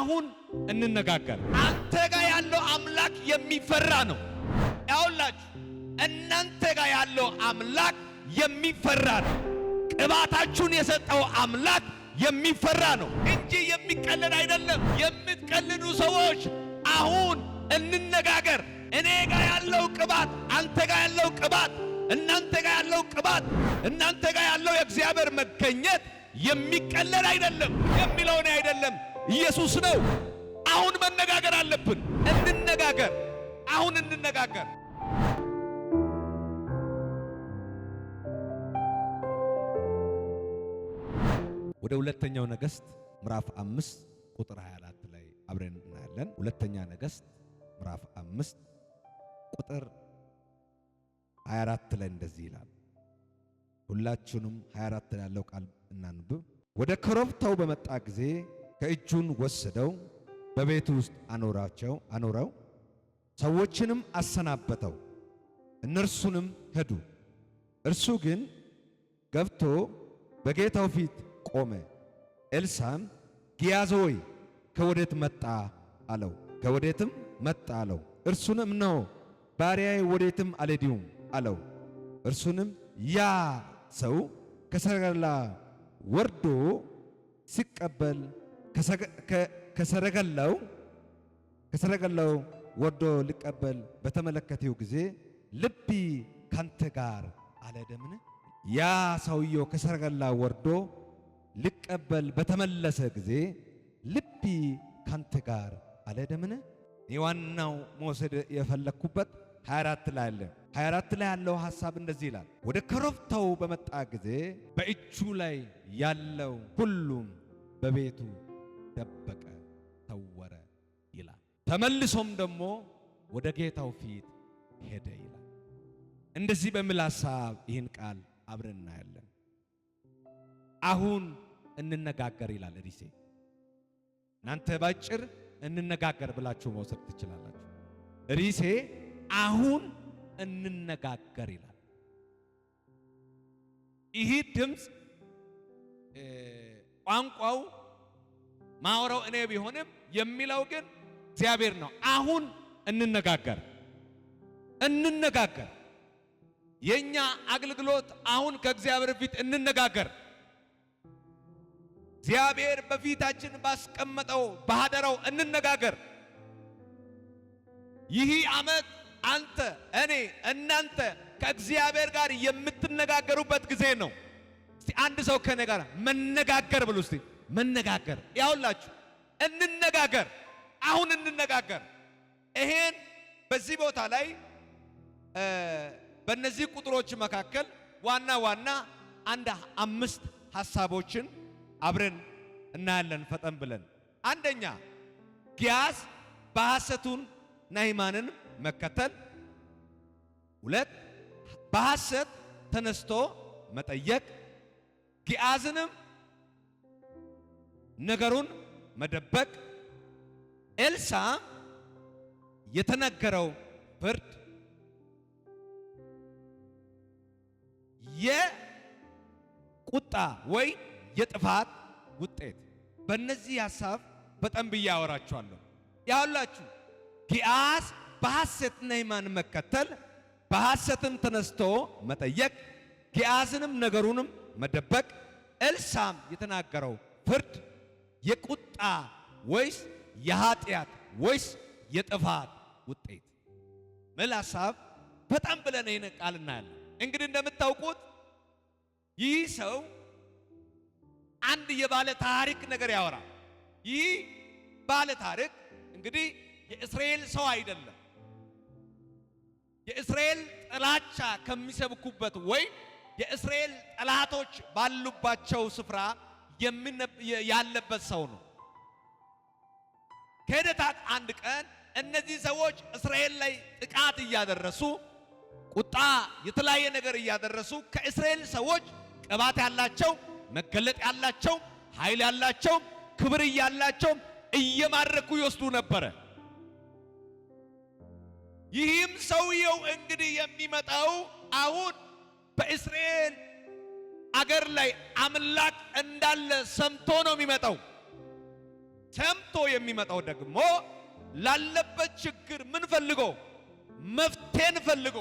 አሁን እንነጋገር። አንተ ጋር ያለው አምላክ የሚፈራ ነው። ያውላችሁ እናንተ ጋር ያለው አምላክ የሚፈራ ነው። ቅባታችሁን የሰጠው አምላክ የሚፈራ ነው እንጂ የሚቀለድ አይደለም። የምትቀልዱ ሰዎች አሁን እንነጋገር። እኔ ጋር ያለው ቅባት፣ አንተ ጋር ያለው ቅባት፣ እናንተ ጋር ያለው ቅባት፣ እናንተ ጋር ያለው የእግዚአብሔር መገኘት የሚቀለድ አይደለም። የሚለው እኔ አይደለም ኢየሱስ ነው። አሁን መነጋገር አለብን። እንነጋገር። አሁን እንነጋገር። ወደ ሁለተኛው ነገሥት ምዕራፍ 5 ቁጥር 24 ላይ አብረን እናያለን። ሁለተኛ ነገሥት ምዕራፍ 5 ቁጥር 24 ላይ እንደዚህ ይላል። ሁላችሁንም 24 ላይ ያለው ቃል እናንብብ። ወደ ኮረብታው በመጣ ጊዜ ከእጁን ወሰደው፣ በቤቱ ውስጥ አኖረው፣ ሰዎችንም አሰናበተው፣ እነርሱንም ሄዱ። እርሱ ግን ገብቶ በጌታው ፊት ቆመ። ኤልሳዕም ግያዝ ሆይ ከወዴት መጣ አለው። ከወዴትም መጣ አለው። እርሱንም እነሆ ባሪያዬ ወዴትም አልሄድሁም አለው። እርሱንም ያ ሰው ከሰረገላ ወርዶ ሲቀበል ከሰረገላው ወርዶ ሊቀበል በተመለከተው ጊዜ ልቢ ካንተ ጋር አልሄደምን? ያ ሰውየው ከሰረገላ ወርዶ ሊቀበል በተመለሰ ጊዜ ልቢ ካንተ ጋር አልሄደምን? የዋናው መውሰድ የፈለኩበት 24 ላይ አለ። 24 ላይ ያለው ሐሳብ እንደዚህ ይላል። ወደ ኮረብታው በመጣ ጊዜ በእጁ ላይ ያለው ሁሉም በቤቱ ደበቀ፣ ተወረ ይላል። ተመልሶም ደግሞ ወደ ጌታው ፊት ሄደ ይላል። እንደዚህ በሚል ሐሳብ ይህን ቃል አብረን እናያለን። አሁን እንነጋገር ይላል ርዕሴ። እናንተ ባጭር እንነጋገር ብላችሁ መውሰድ ትችላላችሁ። ርዕሴ አሁን እንነጋገር ይላል። ይህ ድምፅ ቋንቋው ማወራው እኔ ቢሆንም የሚለው ግን እግዚአብሔር ነው። አሁን እንነጋገር። የኛ አገልግሎት አሁን ከእግዚአብሔር ፊት እንነጋገር። እግዚአብሔር በፊታችን ባስቀመጠው ባደረው እንነጋገር። ይህ ዓመት አንተ፣ እኔ፣ እናንተ ከእግዚአብሔር ጋር የምትነጋገሩበት ጊዜ ነው። እስቲ አንድ ሰው ከኔ ጋር መነጋገር ብሉ። እስቲ መነጋገር። ያውላችሁ እንነጋገር። አሁን እንነጋገር። ይሄን በዚህ ቦታ ላይ በእነዚህ ቁጥሮች መካከል ዋና አንድ 5 ሐሳቦችን አብረን እናያለን ፈጠን ብለን። አንደኛ ግያዝ በሐሰቱን ናዕማንን መከተል። 2 በሐሰት ተነስቶ መጠየቅ፣ ግያዝንም ነገሩን መደበቅ። ኤልሳዕ የተነገረው ፍርድ፣ የቁጣ ወይ የጥፋት ውጤት። በእነዚህ ሐሳብ በጣም ብዬ አወራችኋለሁ። ያውላችሁ ግያዝ በሐሰት ናዕማንን መከተል፣ በሐሰትም ተነስቶ መጠየቅ፣ ግያዝንም ነገሩንም መደበቅ፣ ኤልሳዕም የተናገረው ፍርድ የቁጣ ወይስ የኃጢአት ወይስ የጥፋት ውጤት? ምን ሐሳብ በጣም ብለን ይህን ቃል እናያለን። እንግዲህ እንደምታውቁት ይህ ሰው አንድ የባለ ታሪክ ነገር ያወራል። ይህ ባለ ታሪክ እንግዲህ የእስራኤል ሰው አይደለም። የእስራኤል ጥላቻ ከሚሰብኩበት ወይ የእስራኤል ጠላቶች ባሉባቸው ስፍራ ያለበት ሰው ነው። ከዕለታት አንድ ቀን እነዚህ ሰዎች እስራኤል ላይ ጥቃት እያደረሱ ቁጣ፣ የተለያየ ነገር እያደረሱ ከእስራኤል ሰዎች ቅባት ያላቸው፣ መገለጥ ያላቸው፣ ኃይል ያላቸው፣ ክብር ያላቸው እየማረኩ ይወስዱ ነበረ። ይህም ሰውየው እንግዲህ የሚመጣው አሁን በእስራኤል አገር ላይ አምላክ እንዳለ ሰምቶ ነው የሚመጣው። ሰምቶ የሚመጣው ደግሞ ላለበት ችግር ምን ፈልጎ መፍትሄን ፈልጎ።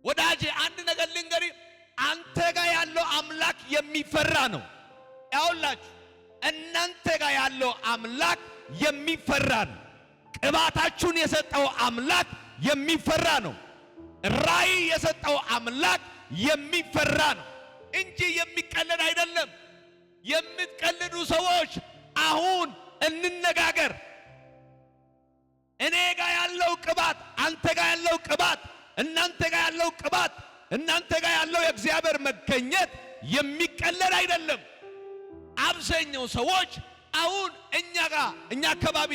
ወዳጄ አንድ ነገር ልንገሪ፣ አንተ ጋር ያለው አምላክ የሚፈራ ነው። ያውላችሁ እናንተ ጋር ያለው አምላክ የሚፈራ ነው። ቅባታችሁን የሰጠው አምላክ የሚፈራ ነው። ራእይ የሰጠው አምላክ የሚፈራ ነው እንጂ የሚቀለድ አይደለም። የምትቀልዱ ሰዎች አሁን እንነጋገር። እኔ ጋር ያለው ቅባት፣ አንተ ጋር ያለው ቅባት፣ እናንተ ጋር ያለው ቅባት፣ እናንተ ጋር ያለው የእግዚአብሔር መገኘት የሚቀለድ አይደለም። አብዛኛው ሰዎች አሁን እኛ አካባቢ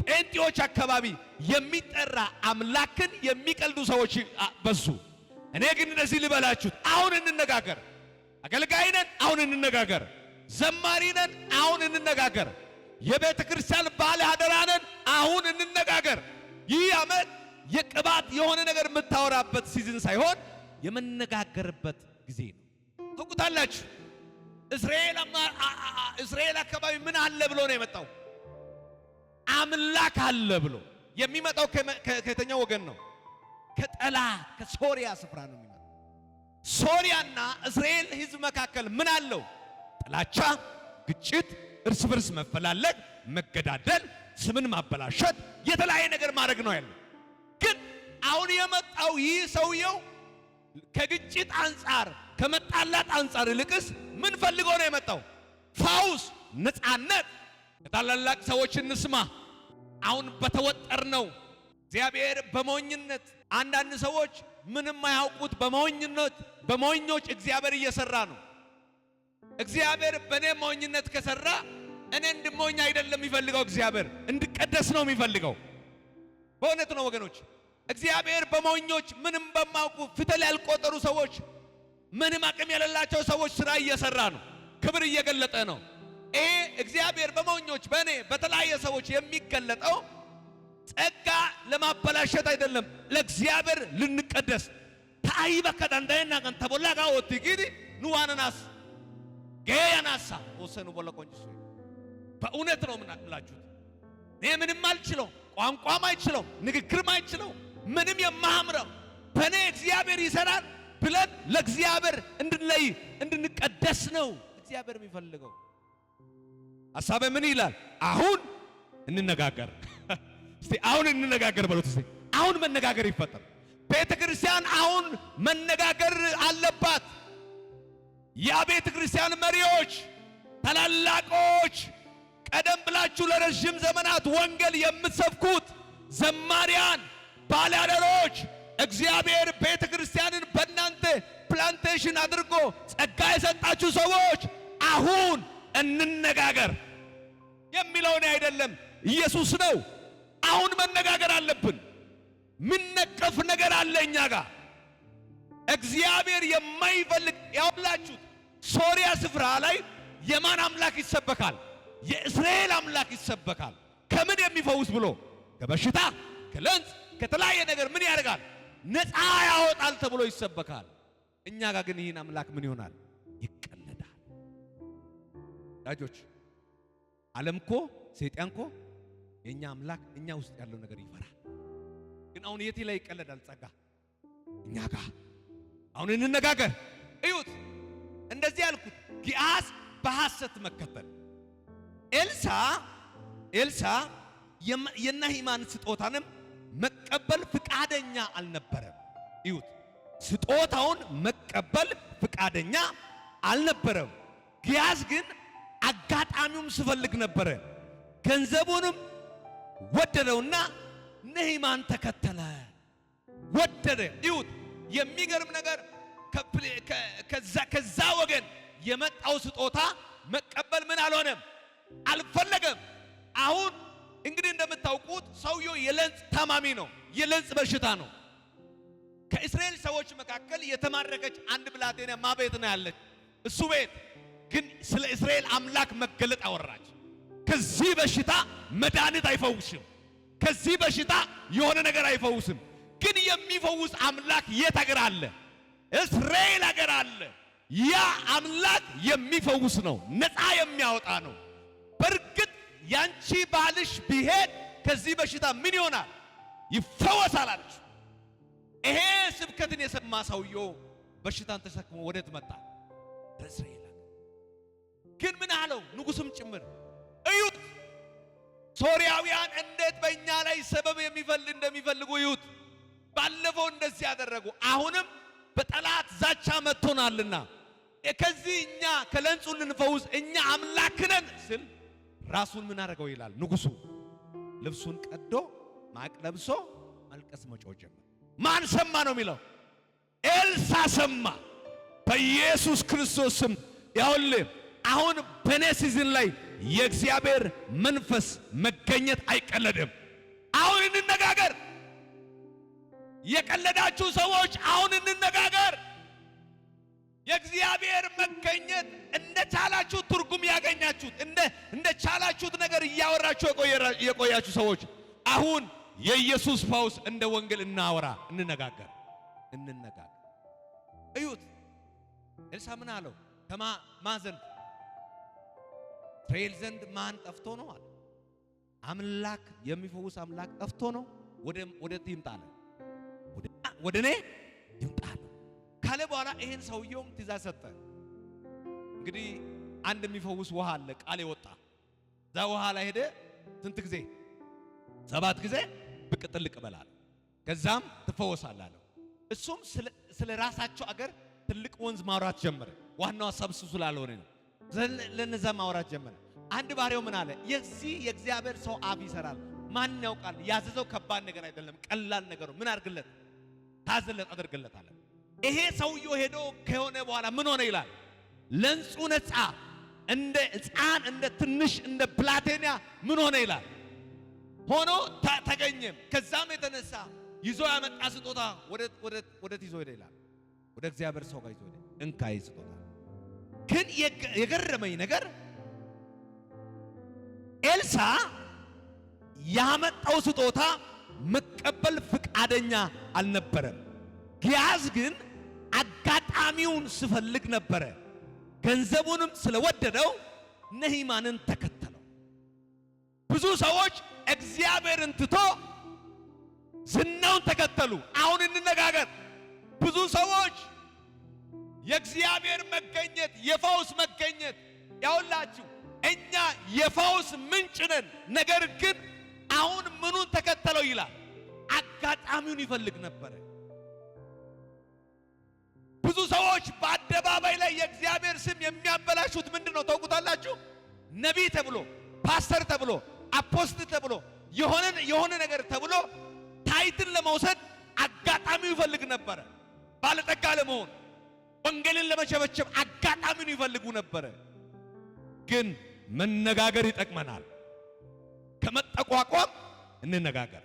ጴንጤዎች አካባቢ የሚጠራ አምላክን የሚቀልዱ ሰዎች በዙ። እኔ ግን እንደዚህ ልበላችሁ፣ አሁን እንነጋገር። አገልጋይ ነን፣ አሁን እንነጋገር። ዘማሪ ነን፣ አሁን እንነጋገር። የቤተ ክርስቲያን ባለ አደራ ነን፣ አሁን እንነጋገር። ይህ ዓመት የቅባት የሆነ ነገር የምታወራበት ሲዝን ሳይሆን የምነጋገርበት ጊዜ ነው። ታውቁታላችሁ እስራኤል አካባቢ ምን አለ ብሎ ነው የመጣው? አምላክ አለ ብሎ። የሚመጣው ከየትኛው ወገን ነው? ከጠላት ከሶሪያ ስፍራ ነው የሚመጣው። ሶሪያና እስራኤል ሕዝብ መካከል ምን አለው? ጥላቻ፣ ግጭት፣ እርስ በርስ መፈላለግ፣ መገዳደል፣ ስምን ማበላሸት፣ የተለያየ ነገር ማድረግ ነው ያለው። ግን አሁን የመጣው ይህ ሰውየው ከግጭት አንጻር ከመጣላት አንጻር ይልቅስ ምን ፈልጎ ነው የመጣው? ፈውስ፣ ነፃነት። ከታላላቅ ሰዎች እንስማ። አሁን በተወጠር ነው እግዚአብሔር በሞኝነት አንዳንድ ሰዎች ምንም ማያውቁት በሞኞች እግዚአብሔር እየሰራ ነው። እግዚአብሔር በኔ ሞኝነት ከሰራ እኔ እንድሞኝ አይደለም የሚፈልገው። እግዚአብሔር እንድቀደስ ነው የሚፈልገው። በእውነት ነው ወገኖች። እግዚአብሔር በሞኞች ምንም በማያውቁ ፊደል ያልቆጠሩ ሰዎች ምንም አቅም የሌላቸው ሰዎች ስራ እየሰራ ነው። ክብር እየገለጠ ነው። ይሄ እግዚአብሔር በሞኞች በእኔ በተለያየ ሰዎች የሚገለጠው ጸጋ ለማበላሸት አይደለም፣ ለእግዚአብሔር ልንቀደስ ታይባ ከዳንዳይና kan tabollaga otigidi nuwananaስ ገያናሳ ወሰኑ ቦለቆንጭ በእውነት ነው የምናላችሁት። እኔ ምንም አልችለው፣ ቋንቋም አይችለው፣ ንግግርም አይችለው፣ ምንም የማምረው በእኔ እግዚአብሔር ይሰራል ብለን ለእግዚአብሔር እንድንለይ እንድንቀደስ ነው እግዚአብሔር የሚፈልገው። ሐሳብ ምን ይላል? አሁን እንነጋገር። እስቲ አሁን እንነጋገር በሉት። እስቲ አሁን መነጋገር ይፈጠር። ቤተ ክርስቲያን አሁን መነጋገር አለባት። የቤተ ክርስቲያን መሪዎች፣ ታላላቆች፣ ቀደም ብላችሁ ለረጅም ዘመናት ወንጌል የምትሰብኩት ዘማሪያን፣ ባለአደሮች፣ እግዚአብሔር ቤተ ክርስቲያንን በእናንተ ፕላንቴሽን አድርጎ ጸጋ የሰጣችሁ ሰዎች አሁን እንነጋገር የሚለው እኔ አይደለም፣ ኢየሱስ ነው። አሁን መነጋገር አለብን። ምን ነቀፍ ነገር አለ እኛ ጋር እግዚአብሔር የማይፈልግ ያውላችሁ። ሶሪያ ስፍራ ላይ የማን አምላክ ይሰበካል? የእስራኤል አምላክ ይሰበካል። ከምን የሚፈውስ ብሎ? ከበሽታ፣ ከለንጽ፣ ከተለያየ ነገር ምን ያደርጋል? ነፃ ያወጣል ተብሎ ይሰበካል። እኛ ጋር ግን ይህን አምላክ ምን ይሆናል? ይቀለዳል። ዳጆች ዓለም እኮ ሰይጣን እኮ የኛ አምላክ እኛ ውስጥ ያለው ነገር ይፈራል። ግን አሁን የት ላይ ይቀለዳል? ጸጋ እኛ ጋር። አሁን እንነጋገር። እዩት፣ እንደዚህ ያልኩት ጊያዝ በሐሰት መከተል። ኤልሳ የናሂማን ስጦታንም መቀበል ፍቃደኛ አልነበረም። እዩት፣ ስጦታውን መቀበል ፍቃደኛ አልነበረም። ጊያዝ ግን አጋጣሚውም ስፈልግ ነበረ። ገንዘቡንም ወደደውና ነሂማን ተከተለ። ወደደ። እዩት፣ የሚገርም ነገር ከዛ ወገን የመጣው ስጦታ መቀበል ምን አልሆነም፣ አልፈለገም። አሁን እንግዲህ እንደምታውቁት ሰውየው የለንጽ ታማሚ ነው። የለንጽ በሽታ ነው። ከእስራኤል ሰዎች መካከል የተማረከች አንድ ብላቴና ማቤት ነው ያለች። እሱ ቤት ግን ስለ እስራኤል አምላክ መገለጥ አወራች። ከዚህ በሽታ መድኃኒት አይፈውስም። ከዚህ በሽታ የሆነ ነገር አይፈውስም። ግን የሚፈውስ አምላክ የት ሀገር አለ? እስራኤል ሀገር አለ። ያ አምላክ የሚፈውስ ነው፣ ነፃ የሚያወጣ ነው። በርግጥ ያንቺ ባልሽ ቢሄድ ከዚህ በሽታ ምን ይሆናል? ይፈወሳል አለች። ይሄ ስብከትን የሰማ ሰውየው በሽታን ተሸክሞ ወዴት መጣ? እስራኤል። ግን ምን አለው? ንጉሥም ጭምር እዩት፣ ሶርያውያን እንዴት በእኛ ላይ ሰበብ እንደሚፈልጉ እዩት። ባለፈው እንደዚህ ያደረጉ፣ አሁንም በጠላት ዛቻ መጥቶናልና ከዚህ እኛ ከለንጹ ልንፈውስ እኛ አምላክ ነን ስል ራሱን ምን አደረገው ይላል ንጉሡ። ልብሱን ቀዶ ማቅ ለብሶ ማልቀስ መጮህ ጀመረ። ማን ሰማ ነው የሚለው? ኤልሳ ሰማ። በኢየሱስ ክርስቶስ ስም ያውልህ አሁን በኔ ሲዝን ላይ የእግዚአብሔር መንፈስ መገኘት አይቀለድም። አሁን እንነጋገር። የቀለዳችሁ ሰዎች አሁን እንነጋገር። የእግዚአብሔር መገኘት እንደቻላችሁ ትርጉም ያገኛችሁት እንደቻላችሁት ነገር እያወራችሁ የቆያችሁ ሰዎች አሁን የኢየሱስ ፈውስ እንደ ወንጌል እናወራ፣ እንነጋገር። እዩት ኤልሳ ምን አለው? ከማዘን እስራኤል ዘንድ ማን ጠፍቶ ነው አለ። አምላክ የሚፈውስ አምላክ ጠፍቶ ነው። ወደ ይምጣ አለ። ወደ እኔ ይምጣ ካለ በኋላ ይሄን ሰውየውም ትእዛዝ ሰጠ። እንግዲህ አንድ የሚፈውስ ውሃ አለ፣ ቃል የወጣ እዛ ውሃ ላይ ሄደ። ስንት ጊዜ? 7 ጊዜ ብቅ ጥልቅ በላል፣ ከዛም ትፈወሳለህ አለው። እሱም ስለ ራሳቸው አገር ትልቅ ወንዝ ማውራት ጀመረ። ዋናው ሐሳብ እሱ ስላልሆነ ነው። ለነዛ ማውራት ጀመረ። አንድ ባሪያው ምን አለ? የዚህ የእግዚአብሔር ሰው አፍ ይሰራል፣ ማን ያውቃል? ያዘዘው ከባድ ነገር አይደለም፣ ቀላል ነገር ነው። ምን አድርግለት? ታዘለት፣ አድርግለት አለ። ይሄ ሰውየው ሄዶ ከሆነ በኋላ ምን ሆነ ይላል? ለንጹ ነፃ፣ እንደ ሕፃን እንደ ትንሽ እንደ ብላቴና ምን ሆነ ይላል? ሆኖ ተገኘም። ከዛም የተነሳ ይዞ ያመጣ ስጦታ ወደ ይዞ ሄደ ይላል። ወደ እግዚአብሔር ሰው ጋር ይዞ ሄደ። እንካይ ስጦታ። ግን የገረመኝ ነገር ኤልሳ ያመጣው ስጦታ መቀበል ፍቃደኛ አልነበረም። ጊያዝ ግን አጋጣሚውን ስፈልግ ነበረ። ገንዘቡንም ስለወደደው ነህማንን ተከተለው። ብዙ ሰዎች እግዚአብሔርን ትቶ ዝናውን ተከተሉ። አሁን እንነጋገር። ብዙ ሰዎች የእግዚአብሔር መገኘት የፈውስ መገኘት ያውላችሁ እኛ የፈውስ ምንጭ ነን። ነገር ግን አሁን ምኑን ተከተለው ይላል? አጋጣሚውን ይፈልግ ነበረ። ብዙ ሰዎች በአደባባይ ላይ የእግዚአብሔር ስም የሚያበላሹት ምንድነው ታውቁታላችሁ? ነቢይ ተብሎ፣ ፓስተር ተብሎ፣ አፖስትል ተብሎ የሆነ ነገር ተብሎ ታይትን ለመውሰድ አጋጣሚው ይፈልግ ነበረ። ባለጠጋ ለመሆን ወንጌልን ለመቸበቸብ አጋጣሚውን ይፈልጉ ነበረ። ግን መነጋገር ይጠቅመናል። ከመጠቋቋም እንነጋገር።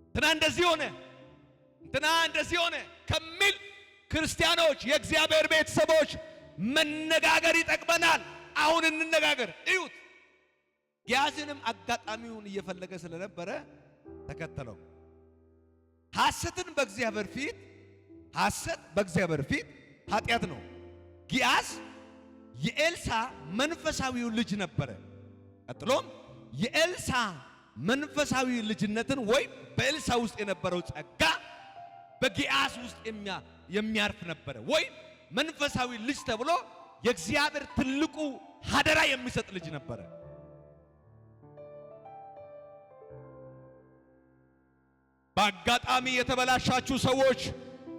እንትና እንደዚህ ሆነ፣ እንትና እንደዚህ ሆነ ከሚል ክርስቲያኖች፣ የእግዚአብሔር ቤተሰቦች መነጋገር ይጠቅመናል። አሁን እንነጋገር። እዩት፣ ጊያዝንም አጋጣሚውን እየፈለገ ስለነበረ ተከተለው። ሐሰት በእግዚአብሔር ፊት ኃጢአት ነው። ጊያዝ የኤልሳ መንፈሳዊው ልጅ ነበረ። ቀጥሎም የኤልሳ መንፈሳዊ ልጅነትን ወይም በኤልሳ ውስጥ የነበረው ጸጋ በጊያዝ ውስጥ የሚያርፍ ነበረ። ወይም መንፈሳዊ ልጅ ተብሎ የእግዚአብሔር ትልቁ ሀደራ የሚሰጥ ልጅ ነበረ። በአጋጣሚ የተበላሻችሁ ሰዎች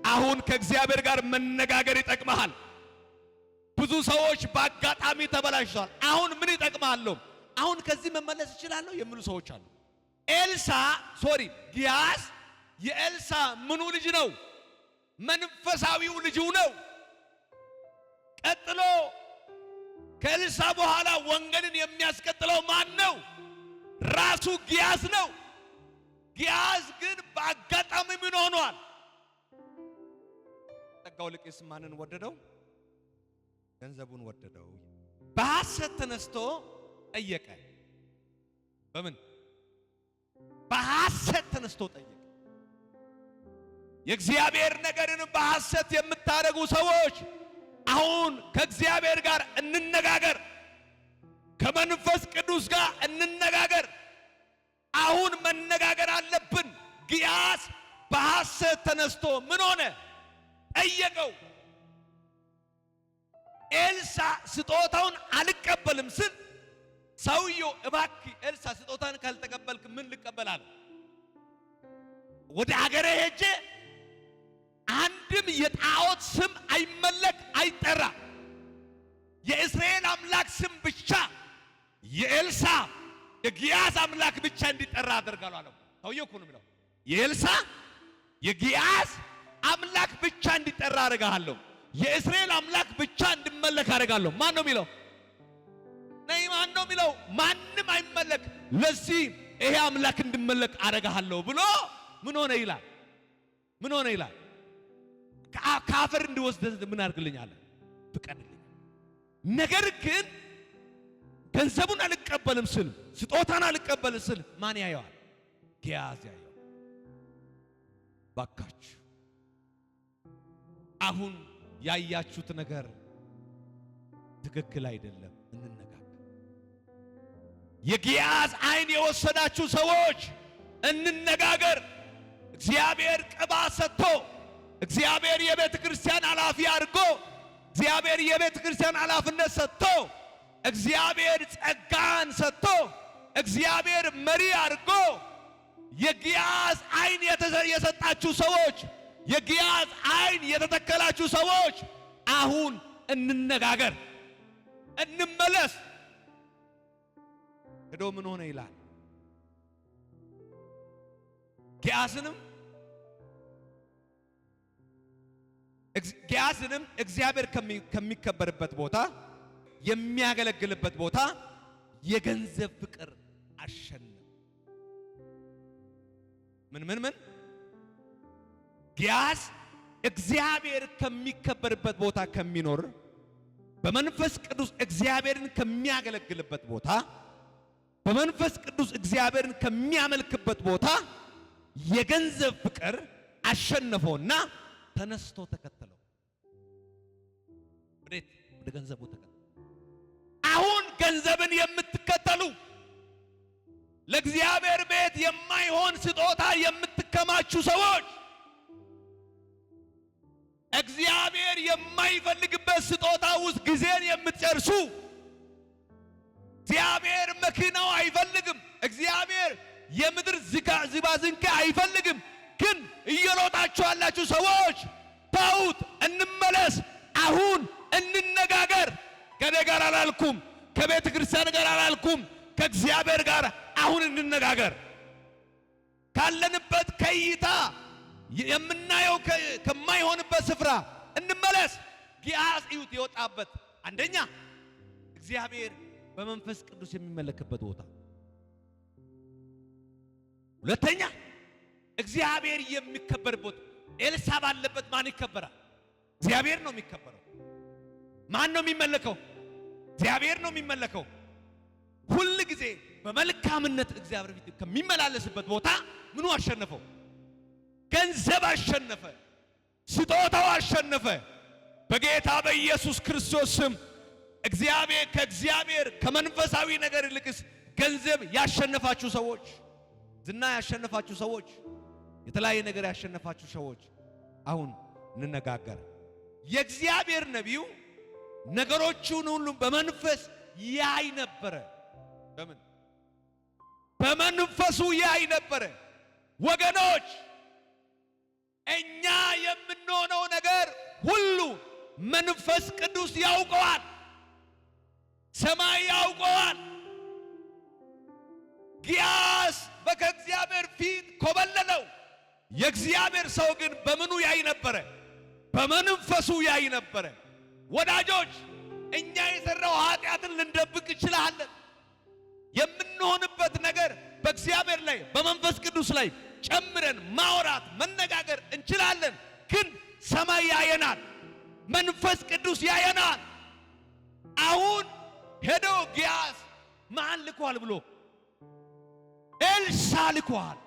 አሁን ከእግዚአብሔር ጋር መነጋገር ይጠቅማል። ብዙ ሰዎች በአጋጣሚ ተበላሽቷል። አሁን ምን ይጠቅማል? አሁን ከዚህ መመለስ እችላለሁ የሚሉ ሰዎች አሉ። ጊያዝ የኤልሳ ምኑ ልጅ ነው? መንፈሳዊው ልጁ ነው። ቀጥሎ ከኤልሳ በኋላ ወንጌልን የሚያስቀጥለው ማን ነው? ራሱ ጊያዝ ነው። ጊያዝ ግን በአጋጣሚ ምን ሆኗል? ጸጋው ልቅስ ማንን ወደደው? ገንዘቡን ወደደው። በሐሰት ተነስቶ ጠየቀ። በምን? በሐሰት ተነስቶ ጠየቀ። የእግዚአብሔር ነገርን በሐሰት የምታደርጉ ሰዎች አሁን ከእግዚአብሔር ጋር እንነጋገር፣ ከመንፈስ ቅዱስ ጋር እንነጋገር። አሁን መነጋገር አለብን። ግያዝ በሐሰት ተነስቶ ምን ሆነ? ጠየቀው። ኤልሳ ስጦታውን አልቀበልም ስል ሰውየው እባክህ ኤልሳ ስጦታን ካልተቀበልክ ምን ልቀበላለሁ? ወደ አገሬ ሄጄ አንድም የጣዖት ስም አይመለክ አይጠራ፣ የእስራኤል አምላክ ስም ብቻ የኤልሳ የግያዝ አምላክ ብቻ እንዲጠራ አደርጋለሁ አለው። ሰውየው እኮ ነው የሚለው የኤልሳ የግያዝ አምላክ ብቻ እንዲጠራ አደርጋለሁ፣ የእስራኤል አምላክ ብቻ እንዲመለክ አደርጋለሁ። ማን ነው የሚለው? ነይ ማን ነው የሚለው? ማንም አይመለክ፣ ለዚህ ይሄ አምላክ እንዲመለክ አደርጋለሁ ብሎ ምን ሆነ ይላል? ምን ሆነ ይላል? ከአፈር እንዲወስድ ምን አድርግልኛል? ፍቀድልኝ። ነገር ግን ገንዘቡን አልቀበልም ስል ስጦታን አልቀበልም ስል ማን ያየዋል? ግያዝ ያየዋል። ባካችሁ አሁን ያያችሁት ነገር ትክክል አይደለም፣ እንነጋገር። የግያዝ ዓይን የወሰዳችሁ ሰዎች እንነጋገር። እግዚአብሔር ቅባት ሰጥቶ እግዚአብሔር የቤተ ክርስቲያን ኃላፊ አድርጎ እግዚአብሔር የቤተ ክርስቲያን ኃላፊነት ሰጥቶ እግዚአብሔር ጸጋን ሰጥቶ እግዚአብሔር መሪ አድርጎ የግያዝ ዓይን የሰጣችሁ ሰዎች፣ የግያዝ ዓይን የተተከላችሁ ሰዎች አሁን እንነጋገር፣ እንመለስ። ሄዶ ምን ሆነ ይላል? ግያዝንም እግዚአብሔር ከሚከበርበት ቦታ የሚያገለግልበት ቦታ የገንዘብ ፍቅር አሸነፈ። ምን ግያዝ እግዚአብሔር ከሚከበርበት ቦታ ከሚኖር በመንፈስ ቅዱስ እግዚአብሔርን ከሚያገለግልበት ቦታ በመንፈስ ቅዱስ እግዚአብሔርን ከሚያመልክበት ቦታ የገንዘብ ፍቅር አሸነፈውና ተነስቶ ተከተለው። ወደ ገንዘቡ ተከተለው። አሁን ገንዘብን የምትከተሉ ለእግዚአብሔር ቤት የማይሆን ስጦታ የምትከማቹ ሰዎች፣ እግዚአብሔር የማይፈልግበት ስጦታ ውስጥ ጊዜን የምትጨርሱ፣ እግዚአብሔር መኪናው አይፈልግም፣ እግዚአብሔር የምድር ዝባዝንኬ አይፈልግም፣ ግን እየሮጣችሁ ያላችሁ ሰዎች ተውት፣ እንመለስ። አሁን እንነጋገር። ከኔ ጋር አላልኩም፣ ከቤተ ክርስቲያን ጋር አላልኩም፣ ከእግዚአብሔር ጋር አሁን እንነጋገር። ካለንበት ከይታ የምናየው ከማይሆንበት ስፍራ እንመለስ። ግያዝ እዩት የወጣበት አንደኛ እግዚአብሔር በመንፈስ ቅዱስ የሚመለክበት ቦታ፣ ሁለተኛ እግዚአብሔር የሚከበርበት። ኤልሳ ባለበት ማን ይከበራል? እግዚአብሔር ነው የሚከበረው። ማን ነው የሚመለከው? እግዚአብሔር ነው የሚመለከው። ሁል ጊዜ በመልካምነት እግዚአብሔር ፊት ከሚመላለስበት ቦታ ምኑ አሸነፈው? ገንዘብ አሸነፈ፣ ስጦታው አሸነፈ። በጌታ በኢየሱስ ክርስቶስ ስም ከእግዚአብሔር ከመንፈሳዊ ነገር ይልቅስ ገንዘብ ያሸነፋችሁ ሰዎች፣ ዝና ያሸነፋችሁ ሰዎች፣ የተለያየ ነገር ያሸነፋችሁ ሰዎች አሁን እንነጋገር። የእግዚአብሔር ነቢዩ ነገሮቹን ሁሉ በመንፈስ ያይ ነበረ። በመንፈሱ ያይ ነበረ። ወገኖች እኛ የምንሆነው ነገር ሁሉ መንፈስ ቅዱስ ያውቀዋል፣ ሰማይ ያውቀዋል። ግያዝ ከእግዚአብሔር ፊት ኮበለለው። የእግዚአብሔር ሰው ግን በምኑ ያይ ነበረ? በመንፈሱ ያይ ነበረ። ወዳጆች እኛ የሰራው ኃጢአትን ልንደብቅ እንችላለን። የምንሆንበት ነገር በእግዚአብሔር ላይ በመንፈስ ቅዱስ ላይ ጨምረን ማውራት መነጋገር እንችላለን። ግን ሰማይ ያየናል፣ መንፈስ ቅዱስ ያየናል። አሁን ሄዶ ግያዝ ማን ልኳል ብሎ ኤልሳ ልኳል።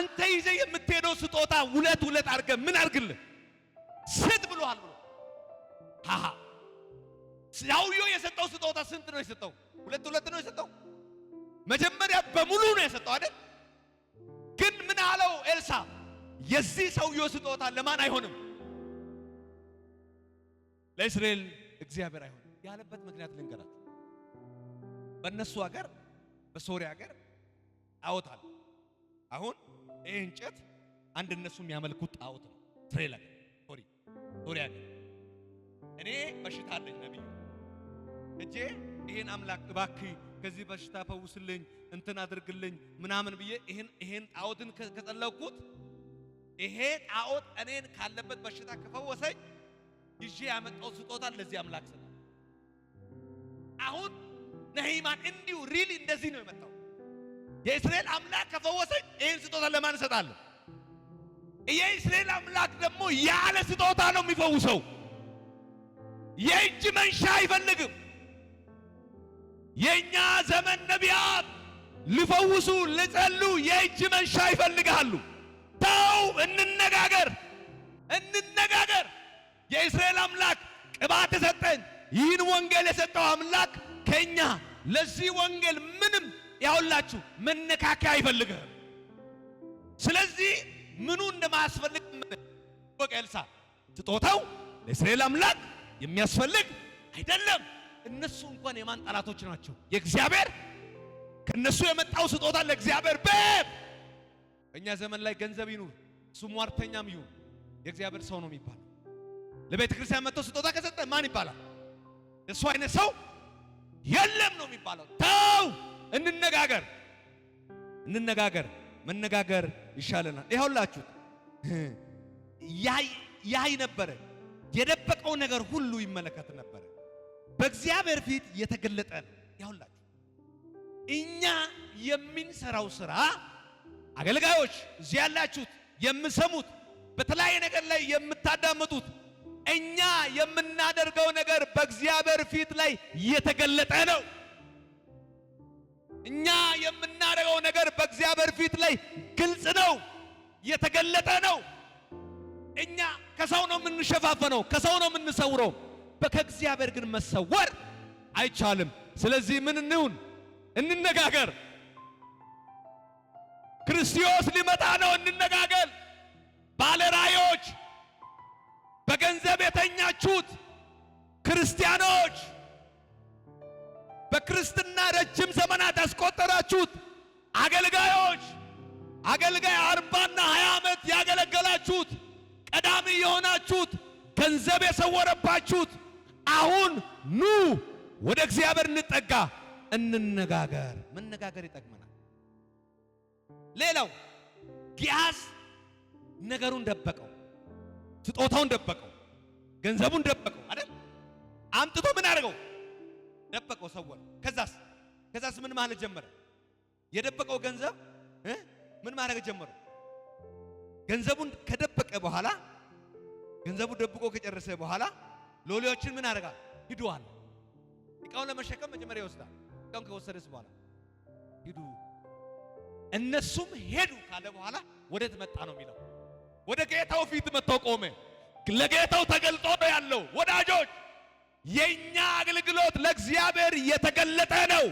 አንተ ይዘህ የምትሄደው ስጦታ ሁለት አድርገህ ምን አድርግልህ ስጥ ብሎሃል ብሎ ሃሃ ሰውየው የሰጠው ስጦታ ስንት ነው የሰጠው? ሁለት ነው የሰጠው። መጀመሪያ በሙሉ ነው የሰጠው አይደል? ግን ምን አለው ኤልሳ? የዚህ ሰውየው ስጦታ ለማን አይሆንም? ለእስራኤል እግዚአብሔር አይሆንም ያለበት ምክንያት ልንገራችሁ። በእነሱ ሀገር በሶሪያ ሀገር ጣዖት አለ። አሁን ይሄ እንጨት አንድ እነሱ የሚያመልኩት ጣዖት ነው። እስራኤል ሀገር ሶሪያ ሀገር እኔ በሽታ አለኝ ነብዩ እጄ ይሄን አምላክ እባክህ ከዚህ በሽታ ፈውስልኝ እንትን አድርግልኝ ምናምን ብዬ ይሄን ጣዖትን ከጸለይኩት ይሄ ጣዖት እኔን ካለበት በሽታ ከፈወሰኝ ይዤ ያመጣው ስጦታ ለዚህ አምላክ ሰጠ። አሁን ነህማን እንዲሁ ሪሊ እንደዚህ ነው የመጣው። የእስራኤል አምላክ ከፈወሰኝ ይሄን ስጦታ ለማን እሰጣለሁ? የእስራኤል አምላክ ደግሞ ያለ ስጦታ ነው የሚፈውሰው። የእጅ መንሻ አይፈልግም። የኛ ዘመን ነቢያት ሊፈውሱ ሊጸሉ የእጅ መንሻ ይፈልጋሉ። ተው እንነጋገር። የእስራኤል አምላክ ቅባት ሰጠን። ይህን ወንጌል የሰጠው አምላክ ከኛ ለዚህ ወንጌል ምንም ያውላችሁ መነካከያ አይፈልግም። ስለዚህ ምኑ እንደማያስፈልግ ኤልሳ ስጦታው ለእስራኤል አምላክ የሚያስፈልግ አይደለም። እነሱ እንኳን የማን ጠላቶች ናቸው? የእግዚአብሔር። ከነሱ የመጣው ስጦታ ለእግዚአብሔር በእኛ ዘመን ላይ ገንዘብ ይኑር እሱ ሟርተኛም ይሁን የእግዚአብሔር ሰው ነው የሚባለው። ለቤተ ክርስቲያን መጥቶ ስጦታ ከሰጠ ማን ይባላል? እሱ አይነት ሰው የለም ነው የሚባለው። ተው እንነጋገር። መነጋገር ይሻለናል። ይኸውላችሁ ያይ ነበረ። የደበቀው ነገር ሁሉ ይመለከት ነበረ። በእግዚአብሔር ፊት የተገለጠ ነው። ይኸውላችሁ እኛ የምንሰራው ስራ አገልጋዮች እዚህ ያላችሁት የምሰሙት በተለያየ ነገር ላይ የምታዳምጡት እኛ የምናደርገው ነገር በእግዚአብሔር ፊት ላይ የተገለጠ ነው። እኛ የምናደርገው ነገር በእግዚአብሔር ፊት ላይ ግልጽ ነው፣ የተገለጠ ነው። እኛ ከሰው ነው የምንሸፋፈነው፣ ከሰው ነው የምንሰውረው። ከእግዚአብሔር ግን መሰወር አይቻልም። ስለዚህ ምን እንሁን? እንነጋገር። ክርስቶስ ሊመጣ ነው፣ እንነጋገር። ባለራእዮች፣ በገንዘብ የተኛችሁት ክርስቲያኖች፣ በክርስትና ረጅም ዘመናት ያስቆጠራችሁት አገልጋዮች፣ አገልጋይ 40 እና 20 ዓመት ያገለገላችሁት ቀዳሚ የሆናችሁት ገንዘብ የሰወረባችሁት አሁን ኑ ወደ እግዚአብሔር እንጠጋ፣ እንነጋገር። መነጋገር ይጠቅመናል። ሌላው ጊያዝ ነገሩን ደበቀው፣ ስጦታውን ደበቀው፣ ገንዘቡን ደበቀው አይደል? አምጥቶ ምን አደረገው? ደበቀው፣ ሰወረ። ከዛስ ምን ማለት ጀመረ? የደበቀው ገንዘብ ምን ማድረግ ጀመረ? ገንዘቡን ከደበቀ በኋላ ገንዘቡ ደብቆ ከጨረሰ በኋላ ሎሌዎችን ምን አደረጋ? ሂዱ አለ። እቃውን ለመሸከም መጀመሪያ ይወስዳል። እቃውን ከወሰደስ በኋላ ሂዱ። እነሱም ሄዱ ካለ በኋላ ወዴት መጣ ነው የሚለው? ወደ ጌታው ፊት መጥቶ ቆመ። ለጌታው ተገልጦ ነው ያለው። ወዳጆች የኛ አገልግሎት ለእግዚአብሔር የተገለጠ ነው።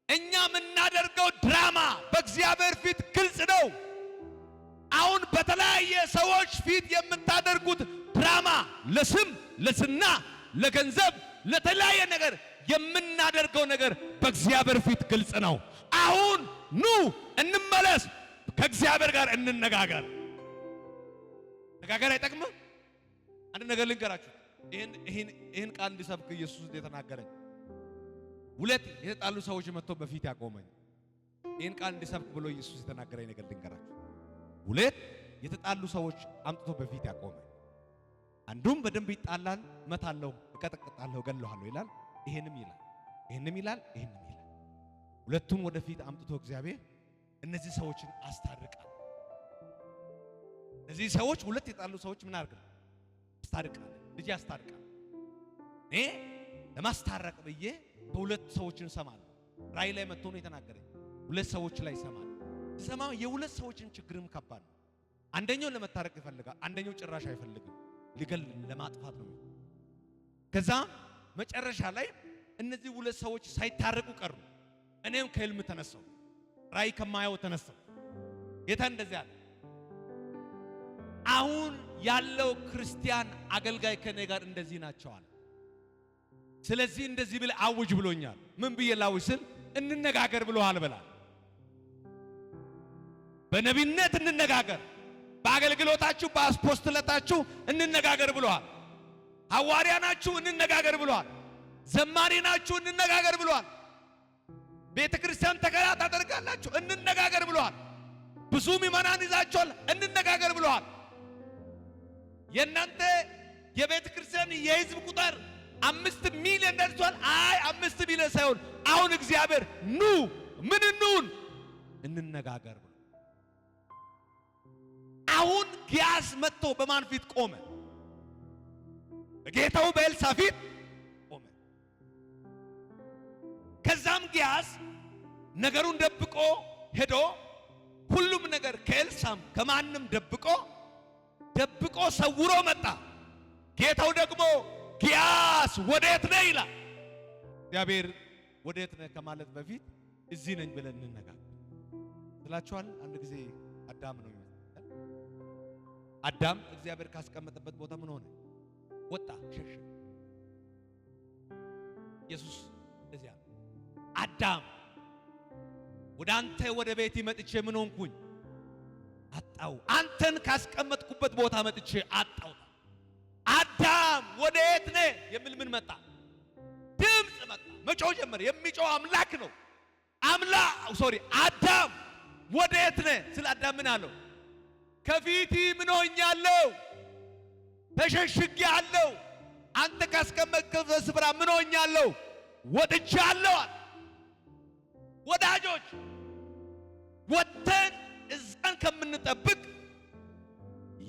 እኛ የምናደርገው ድራማ በእግዚአብሔር ፊት ግልጽ ነው። አሁን በተለያየ ሰዎች ፊት የምታደርጉት ድራማ ለስም፣ ለዝና፣ ለገንዘብ፣ ለተለያየ ነገር የምናደርገው ነገር በእግዚአብሔር ፊት ግልጽ ነው። አሁን ኑ እንመለስ፣ ከእግዚአብሔር ጋር እንነጋገር። ነጋገር አይጠቅምም? አንድ ነገር ልንገራችሁ። ይህን ቃል እንዲሰብክ ኢየሱስ የተናገረኝ ሁለት የተጣሉ ሰዎች መጥቶ በፊት ያቆመኝ። ይህን ቃል እንዲሰብክ ብሎ ኢየሱስ የተናገረኝ ነገር ልንገራችሁ። ሁለት የተጣሉ ሰዎች አምጥቶ በፊት ያቆመኝ። አንዱም በደንብ ይጣላል፣ መታለሁ፣ እቀጠቅጣለሁ፣ እገለዋለሁ ይላል። ይሄንም ይላል። ሁለቱም ወደፊት አምጥቶ እግዚአብሔር እነዚህ ሰዎችን አስታርቃል። እነዚህ ሰዎች ሁለት የጣሉ ሰዎች ምን አድርገው አስታርቃል። ልጅ አስታርቃል። እኔ ለማስታረቅ ብዬ በሁለት ሰዎችን ሰማለሁ። ራእይ ላይ መጥቶ ነው የተናገረኝ። ሁለት ሰዎች ላይ ሰማለሁ። ሰማው የሁለት ሰዎችን ችግርም ከባድ ነው። አንደኛው ለመታረቅ ይፈልጋል፣ አንደኛው ጭራሽ አይፈልግም፣ ሊገል ለማጥፋት ነው። ከዛ መጨረሻ ላይ እነዚህ ሁለት ሰዎች ሳይታረቁ ቀሩ። እኔም ከህልም ተነሳው፣ ራእይ ከማየው ተነሳው። ጌታ እንደዚህ አለ፣ አሁን ያለው ክርስቲያን አገልጋይ ከኔ ጋር እንደዚህ ናቸዋል። ስለዚህ እንደዚህ ብለ አውጅ ብሎኛል። ምን ብዬ ላውጅ ስል እንነጋገር ብሎሃል ብላል። በነቢይነት እንነጋገር፣ በአገልግሎታችሁ በአፖስትለታችሁ እንነጋገር ብሎሃል። ሐዋርያ ናችሁ እንነጋገር ብሎሃል። ዘማሪ ናችሁ እንነጋገር ብሎሃል። ቤተ ክርስቲያን ተከራ ታደርጋላችሁ እንነጋገር ብሎሃል። ብዙ ምዕመናን ይዛችኋል እንነጋገር ብሎሃል። የእናንተ የቤተ ክርስቲያን የህዝብ ቁጥር 5 ሚሊዮን ደርሷል። አይ 5 ሚሊዮን ሳይሆን አሁን እግዚአብሔር ኑ ምን እንሁን እንነጋገር ብሎ አሁን ጊያዝ መጥቶ በማን ፊት ቆመ? በጌታው በኤልሳ ፊት ቆመ። ከዛም ጊያዝ ነገሩን ደብቆ ሄዶ ሁሉም ነገር ከኤልሳም ከማንም ደብቆ ሰውሮ መጣ። ጌታው ደግሞ ጊያዝ ወዴት ነህ ይላል። እግዚአብሔር ወዴት ነህ ከማለት በፊት እዚህ ነኝ ብለን እንነጋገር ስላችኋል። አንድ ጊዜ አዳም ነው አዳም እግዚአብሔር ካስቀመጠበት ቦታ ምን ሆነ? ወጣ፣ ሸሸ። ኢየሱስ እንደዚህ አለ፣ አዳም ወደ አንተ ወደ ቤት መጥቼ ምን ሆንኩኝ? አጣው። አንተን ካስቀመጥኩበት ቦታ መጥቼ አጣው። አዳም ወዴት ነህ የሚል ምን መጣ? ድምፅ መጣ። መጮህ ጀመረ። የሚጮህ አምላክ ነው። አዳም ወዴት ነህ ስለ አዳም ምን አለው? ከፊቲ ምን ሆኛለሁ? ተሸሽጌአለሁ። አንተ ካስቀመጥከው ስፍራ ምን ሆኛለሁ? ወጥቻለሁ። ወዳጆች ወጥተን እዛን ከምንጠብቅ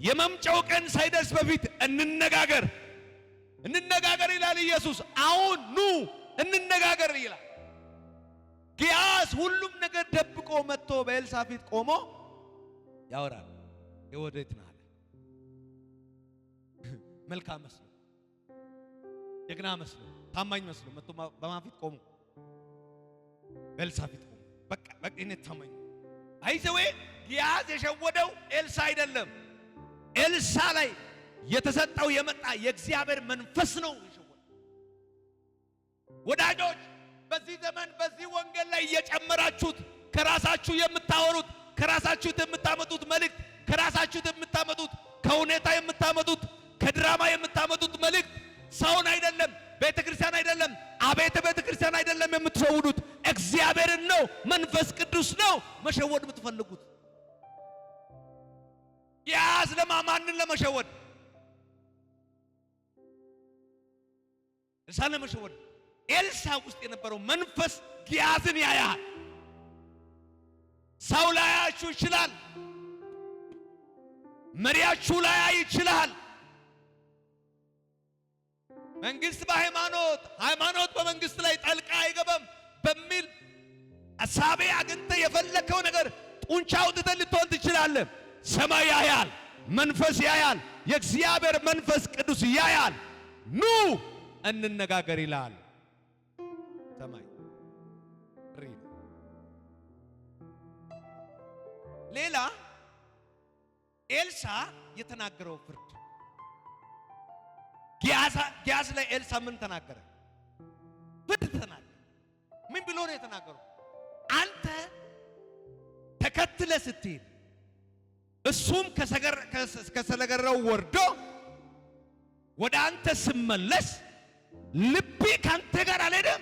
የመምጫው ቀን ሳይደርስ በፊት እንነጋገር ይላል ኢየሱስ። አሁን ኑ እንነጋገር ይላል። ጊያዝ ሁሉም ነገር ደብቆ መጥቶ በኤልሳ ፊት ቆሞ ያወራል። የወዴት ነህ አለ። መልካም መስሎ፣ ጀግና መስሎ፣ ታማኝ መስሎ መጥቶ በማን ፊት ቆሞ? በኤልሳ ፊት ቆሞ። በቃ እኔ ታማኝ አይዘዌ ጊያዝ የሸወደው ኤልሳ አይደለም። ኤልሳ ላይ የተሰጠው የመጣ የእግዚአብሔር መንፈስ ነው የሸወደው። ወዳጆች በዚህ ዘመን በዚህ ወንጌል ላይ እየጨመራችሁት ከራሳችሁ የምታወሩት ከራሳችሁ የምታመጡት መልእክት ከራሳችሁ የምታመጡት ከሁኔታ የምታመጡት ከድራማ የምታመጡት መልእክት ሰውን አይደለም፣ ቤተክርስቲያን አይደለም፣ አቤተ ቤተክርስቲያን አይደለም የምትሸውዱት፣ እግዚአብሔርን ነው፣ መንፈስ ቅዱስ ነው መሸወድ የምትፈልጉት። ጊያዝ ማንን ለመሸወድ? ኤልሳን ለመሸወድ። ኤልሳ ውስጥ የነበረው መንፈስ ጊያዝን ያያል። ሰው ላያችሁ ይችላል፣ መሪያችሁ ላያይ ይችላል። መንግስት በሃይማኖት ሃይማኖት በመንግስት ላይ ጣልቃ አይገባም በሚል አሳቤ አግንተ የፈለከው ነገር ጡንቻ አውጥተህ ልትሆን ትችላለህ። ሰማይ ያያል፣ መንፈስ ያያል፣ የእግዚአብሔር መንፈስ ቅዱስ ያያል። ኑ እንነጋገር ይላል ሰማይ። ሌላ ኤልሳ የተናገረው ፍርድ ጊያዝ ላይ ኤልሳ ምን ተናገረ? ፍርድ ተናገረ። ምን ብሎ ነው የተናገረው? አንተ ተከትለ ስትሄድ እሱም ከሰረገላው ወርዶ ወደ አንተ ስመለስ ልቤ ካንተ ጋር አልሄደም።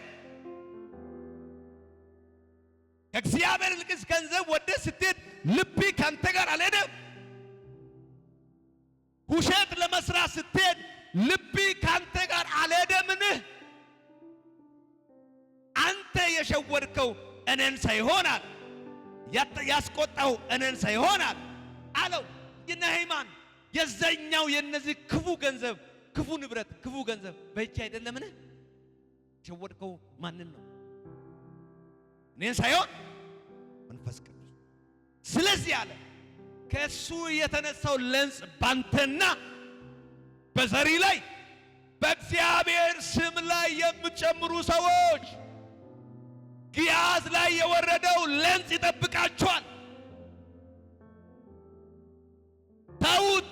ከእግዚአብሔር ልቅስ ገንዘብ ወደ ስትሄድ ልቤ ካንተ ጋር አልሄደም። ውሸት ለመስራት ስትሄድ ልቤ ካንተ ጋር አልሄደምን? አንተ የሸወድከው እኔን ሳይሆናል፣ ያስቆጣው እኔን ሳይሆናል አለው። የነህማን የዛኛው የነዚህ ክፉ ገንዘብ፣ ክፉ ንብረት፣ ክፉ ገንዘብ በእጅ አይደለምን? የሸወድከው ማንን ነው? እኔን ሳይሆን መንፈስ ቅዱስ። ስለዚህ አለ ከሱ የተነሳው ለምጽ ባንተና በዘሪ ላይ በእግዚአብሔር ስም ላይ የምትጨምሩ ሰዎች ግያዝ ላይ የወረደው ለምጽ ይጠብቃችኋል። ታውት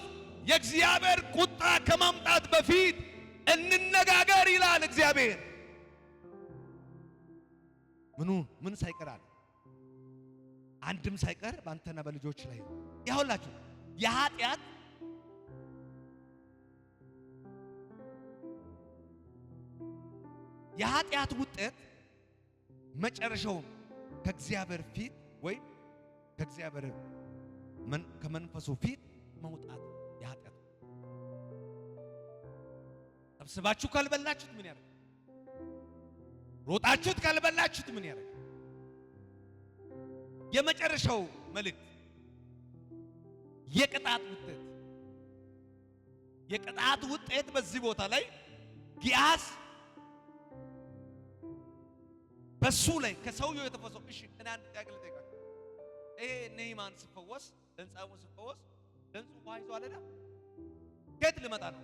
የእግዚአብሔር ቁጣ ከማምጣት በፊት እንነጋገር ይላል እግዚአብሔር። ምን ሳይቀራል አንድም ሳይቀር ባንተና በልጆች ላይ ያውላችሁ የኃጢአት ውጤት መጨረሻው ከእግዚአብሔር ፊት ወይ ከእግዚአብሔር ከመንፈሱ ፊት መውጣት የኃጢአት ሰብስባችሁ ካልበላችሁት ምን ያደርጋል? ሮጣችሁት ካልበላችሁት ምን ያደርጋል? የመጨረሻው መልእክት የቅጣት ውጤት በዚህ ቦታ ላይ ግያዝ በሱ ላይ ከሰውየው የተፈሰው። እሺ እኔ አንድ ጥያቄ ልጠይቃችሁ። ኔይማን ሲፈወስ ለምጻሙ ሲፈወስ ለምጹ ውሃ ይዞ አለና ከየት ልመጣ ነው?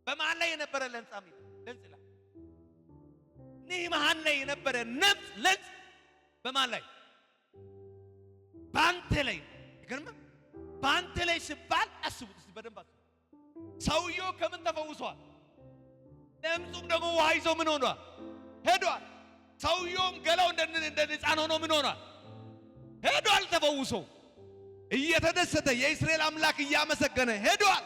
በማን ላይ የነበረ ለምጻም ለምጽ ላይ ኔይማን ላይ የነበረ ለምጽ በማን ላይ? ባንተ ላይ። ይገርም ባንተ ላይ ሲባል አስቡት እስቲ በደንብ አስቡ። ሰውየው ከምን ተፈውሷል? ለምጹም ደግሞ ውሃ ይዞ ምን ሆኗል? ሄዷል። ሰውየውም ገላው እንደ ሕፃን ሆኖ ምን ሆኗል? ሄዷል። ተፈውሶ እየተደሰተ የእስራኤል አምላክ እያመሰገነ ሄዷል።